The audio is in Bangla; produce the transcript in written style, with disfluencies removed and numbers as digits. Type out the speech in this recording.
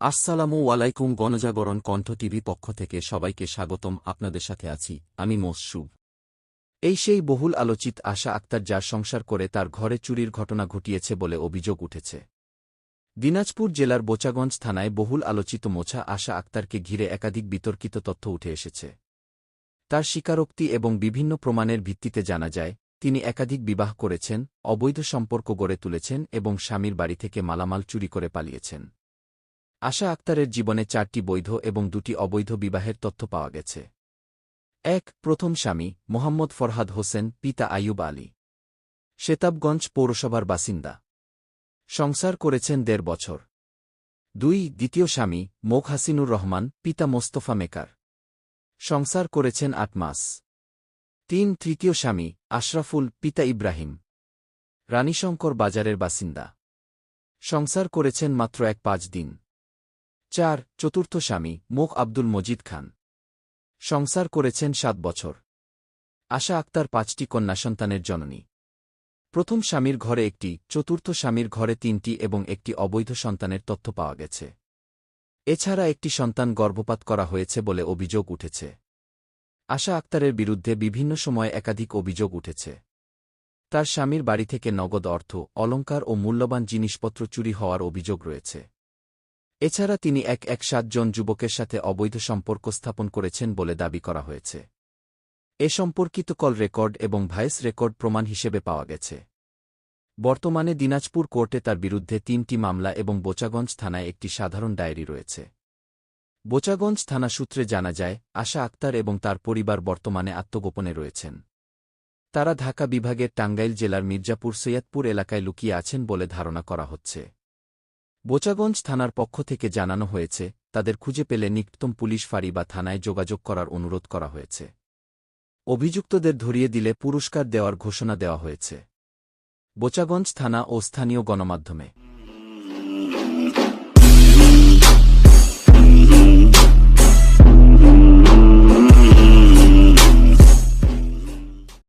আসসালামু আলাইকুম। গণজাগরণ কণ্ঠ টিভি পক্ষ থেকে সবাইকে স্বাগতম। আপনাদের সাথে আছি আমি মোসশুভ। এই সেই বহুল আলোচিত আশা আক্তার যার সংসার করে তার ঘরে চুরির ঘটনা ঘটিয়েছে বলে অভিযোগ উঠেছে। দিনাজপুর জেলার বোচাগঞ্জ থানায় বহুল আলোচিত মোছা আশা আক্তারকে ঘিরে একাধিক বিতর্কিত তথ্য উঠে এসেছে। তার স্বীকারোক্তি এবং বিভিন্ন প্রমাণের ভিত্তিতে জানা যায়, তিনি একাধিক বিবাহ করেছেন, অবৈধ সম্পর্ক গড়ে তুলেছেন এবং স্বামীর বাড়ি থেকে মালামাল চুরি করে পালিয়েছেন। আশা আক্তারের জীবনে 4টি বৈধ এবং 2টি অবৈধ বিবাহের তথ্য পাওয়া গেছে। প্রথম স্বামী মোহাম্মদ ফরহাদ হোসেন, পিতা আইয়ুব আলী, শেতাবগঞ্জ পৌরসভার বাসিন্দা। সংসার করেছেন 1.5 বছর। দ্বিতীয় স্বামী মোক হাসিনুর রহমান, পিতা মোস্তফা মেকার। সংসার করেছেন 8 মাস। তৃতীয় স্বামী আশরাফুল, পিতা ইব্রাহিম, রানীশঙ্কর বাজারের বাসিন্দা। সংসার করেছেন মাত্র 5 দিন। চতুর্থ স্বামী মোক আব্দুল মজিদ খান। সংসার করেছেন 7 বছর। আশা আক্তার 5টি কন্যা সন্তানের জননী। প্রথম স্বামীর ঘরে 1টি, চতুর্থ স্বামীর ঘরে 3টি এবং 1টি অবৈধ সন্তানের তথ্য পাওয়া গেছে। এছাড়া 1টি সন্তান গর্ভপাত করা হয়েছে বলে অভিযোগ উঠেছে। আশা আক্তারের বিরুদ্ধে বিভিন্ন সময়ে একাধিক অভিযোগ উঠেছে। তার স্বামীর বাড়ি থেকে নগদ অর্থ, অলংকার ও মূল্যবান জিনিসপত্র চুরি হওয়ার অভিযোগ রয়েছে। এছাড়া তিনি 7 জন যুবকের সাথে অবৈধ সম্পর্ক স্থাপন করেছেন বলে দাবি করা হয়েছে। এ সম্পর্কিত কল রেকর্ড এবং ভয়েস রেকর্ড প্রমাণ হিসেবে পাওয়া গেছে। বর্তমানে দিনাজপুর কোর্টে তার বিরুদ্ধে 3টি মামলা এবং বোচাগঞ্জ থানায় একটি সাধারণ ডায়েরি রয়েছে। বোচাগঞ্জ থানা সূত্রে জানা যায়, আশা আক্তার এবং তার পরিবার বর্তমানে আত্মগোপনে রয়েছেন। তারা ঢাকা বিভাগের টাঙ্গাইল জেলার মির্জাপুর সৈয়দপুর এলাকায় লুকিয়ে আছেন বলে ধারণা করা হচ্ছে। বোচাগঞ্জ থানার পক্ষ থেকে জানানো হয়েছে, তাদের খুঁজে পেলে নিকটতম পুলিশ ফাঁড়ি বা থানায় যোগাযোগ করার অনুরোধ করা হয়েছে। অভিযুক্তদের ধরিয়ে দিলে পুরস্কার দেওয়ার ঘোষণা দেওয়া হয়েছে। বোচাগঞ্জ থানা ও স্থানীয় গণমাধ্যমে